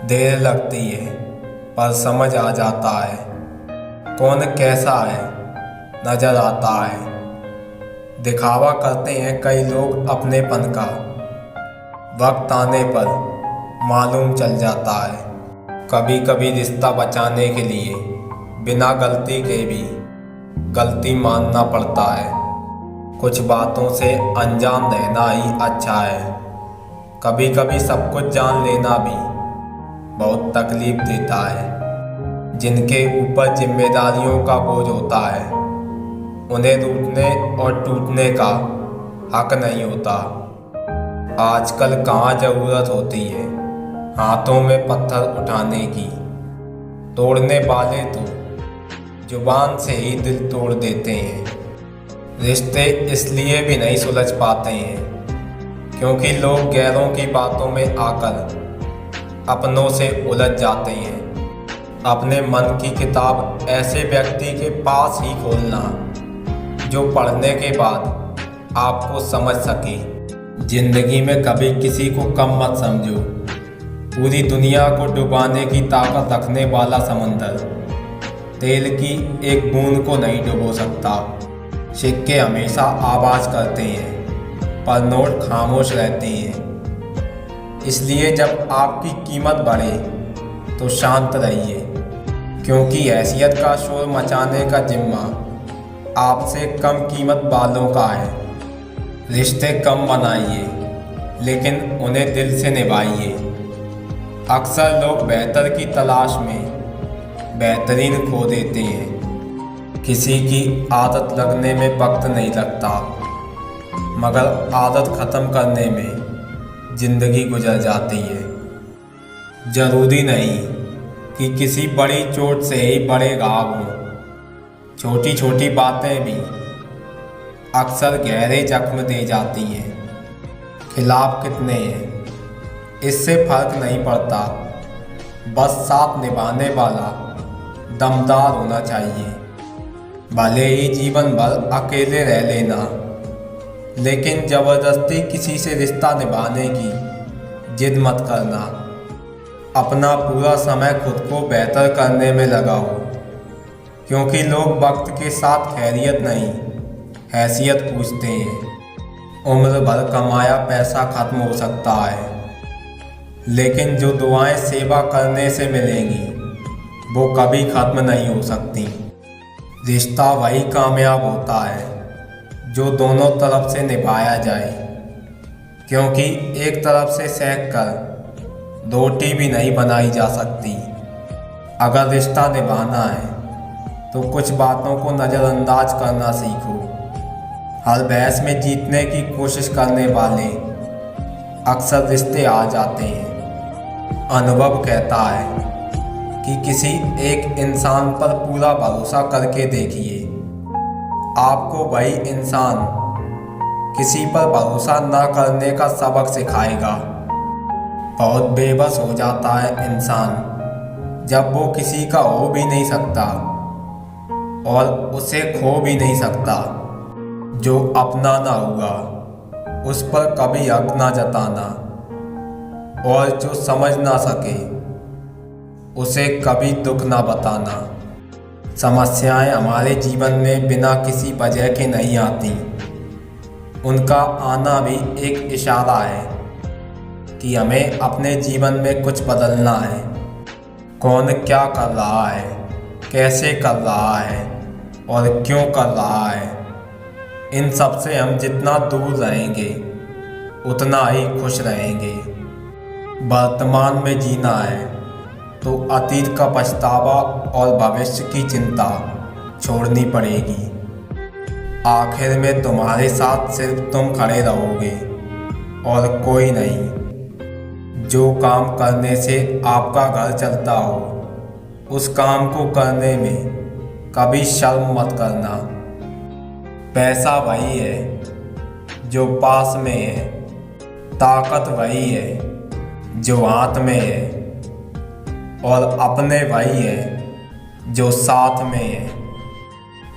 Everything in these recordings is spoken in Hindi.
देर लगती है पर समझ आ जाता है, कौन कैसा है नजर आता है। दिखावा करते हैं कई लोग अपनेपन का, वक्त आने पर मालूम चल जाता है। कभी कभी रिश्ता बचाने के लिए बिना गलती के भी गलती मानना पड़ता है। कुछ बातों से अनजान रहना ही अच्छा है। कभी कभी सब कुछ जान लेना भी बहुत तकलीफ देता है। जिनके ऊपर जिम्मेदारियों का बोझ होता है, उन्हें रूठने और टूटने का हक नहीं होता। आजकल कहाँ ज़रूरत होती है हाथों में पत्थर उठाने की। तोड़ने वाले तो जुबान से ही दिल तोड़ देते हैं। रिश्ते इसलिए भी नहीं सुलझ पाते हैं क्योंकि लोग गैरों की बातों में आकर अपनों से उलझ जाते हैं। अपने मन की किताब ऐसे व्यक्ति के पास ही खोलना जो पढ़ने के बाद आपको समझ सके। जिंदगी में कभी किसी को कम मत समझो। पूरी दुनिया को डुबाने की ताकत रखने वाला समंदर तेल की एक बूंद को नहीं डुबो सकता। सिक्के हमेशा आवाज करते हैं पर नोट खामोश रहते हैं। इसलिए जब आपकी कीमत बढ़े तो शांत रहिए, क्योंकि हैसियत का शोर मचाने का जिम्मा आपसे कम कीमत वालों का है। रिश्ते कम बनाइए लेकिन उन्हें दिल से निभाइए। अक्सर लोग बेहतर की तलाश में बेहतरीन खो देते हैं। किसी की आदत लगने में वक्त नहीं लगता, मगर आदत ख़त्म करने में जिंदगी गुजर जाती है। जरूरी नहीं कि किसी बड़ी चोट से ही बड़े घाव हों। छोटी छोटी बातें भी अक्सर गहरे जख्म दे जाती हैं। खिलाफ कितने हैं इससे फर्क नहीं पड़ता, बस साथ निभाने वाला दमदार होना चाहिए। भले ही जीवन भर अकेले रह लेना, लेकिन ज़बरदस्ती किसी से रिश्ता निभाने की जिद मत करना। अपना पूरा समय खुद को बेहतर करने में लगाओ, क्योंकि लोग वक्त के साथ खैरियत नहीं हैसियत पूछते हैं। उम्र भर कमाया पैसा खत्म हो सकता है, लेकिन जो दुआएं सेवा करने से मिलेंगी वो कभी खत्म नहीं हो सकती। रिश्ता वही कामयाब होता है जो दोनों तरफ से निभाया जाए, क्योंकि एक तरफ से सेक कर रोटी भी नहीं बनाई जा सकती। अगर रिश्ता निभाना है तो कुछ बातों को नज़रअंदाज करना सीखो। हर बहस में जीतने की कोशिश करने वाले अक्सर रिश्ते आ जाते हैं। अनुभव कहता है कि किसी एक इंसान पर पूरा भरोसा करके देखिए, आपको वही इंसान किसी पर भरोसा न करने का सबक सिखाएगा। बहुत बेबस हो जाता है इंसान जब वो किसी का हो भी नहीं सकता और उसे खो भी नहीं सकता। जो अपना ना हुआ उस पर कभी हक ना जताना, और जो समझ ना सके उसे कभी दुख ना बताना। समस्याएं हमारे जीवन में बिना किसी वजह के नहीं आती। उनका आना भी एक इशारा है कि हमें अपने जीवन में कुछ बदलना है। कौन क्या कर रहा है, कैसे कर रहा है और क्यों कर रहा है, इन सब से हम जितना दूर रहेंगे उतना ही खुश रहेंगे। वर्तमान में जीना है तो अतीत का पछतावा और भविष्य की चिंता छोड़नी पड़ेगी। आखिर में तुम्हारे साथ सिर्फ तुम खड़े रहोगे और कोई नहीं। जो काम करने से आपका घर चलता हो, उस काम को करने में कभी शर्म मत करना। पैसा वही है जो पास में है, ताकत वही है जो हाथ में है, और अपने वही है जो साथ में है।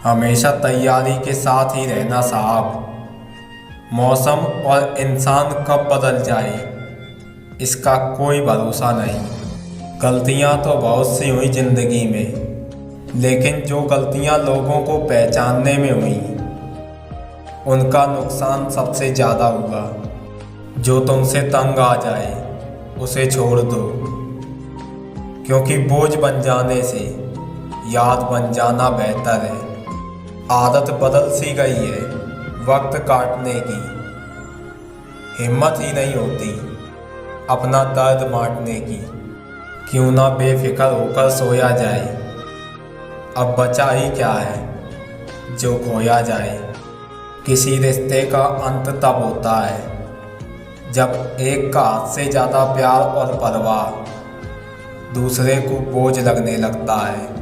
हमेशा तैयारी के साथ ही रहना साहब। मौसम और इंसान कब बदल जाए इसका कोई भरोसा नहीं। गलतियां तो बहुत सी हुई जिंदगी में, लेकिन जो गलतियां लोगों को पहचानने में हुई उनका नुकसान सबसे ज़्यादा हुआ। जो तुमसे तंग आ जाए उसे छोड़ दो, क्योंकि बोझ बन जाने से याद बन जाना बेहतर है। आदत बदल सी गई है वक्त काटने की, हिम्मत ही नहीं होती अपना दर्द बांटने की। क्यों ना बेफिक्र होकर सोया जाए, अब बचा ही क्या है जो खोया जाए। किसी रिश्ते का अंत तब होता है जब एक का हद से ज़्यादा प्यार और परवाह दूसरे को बोझ लगने लगता है।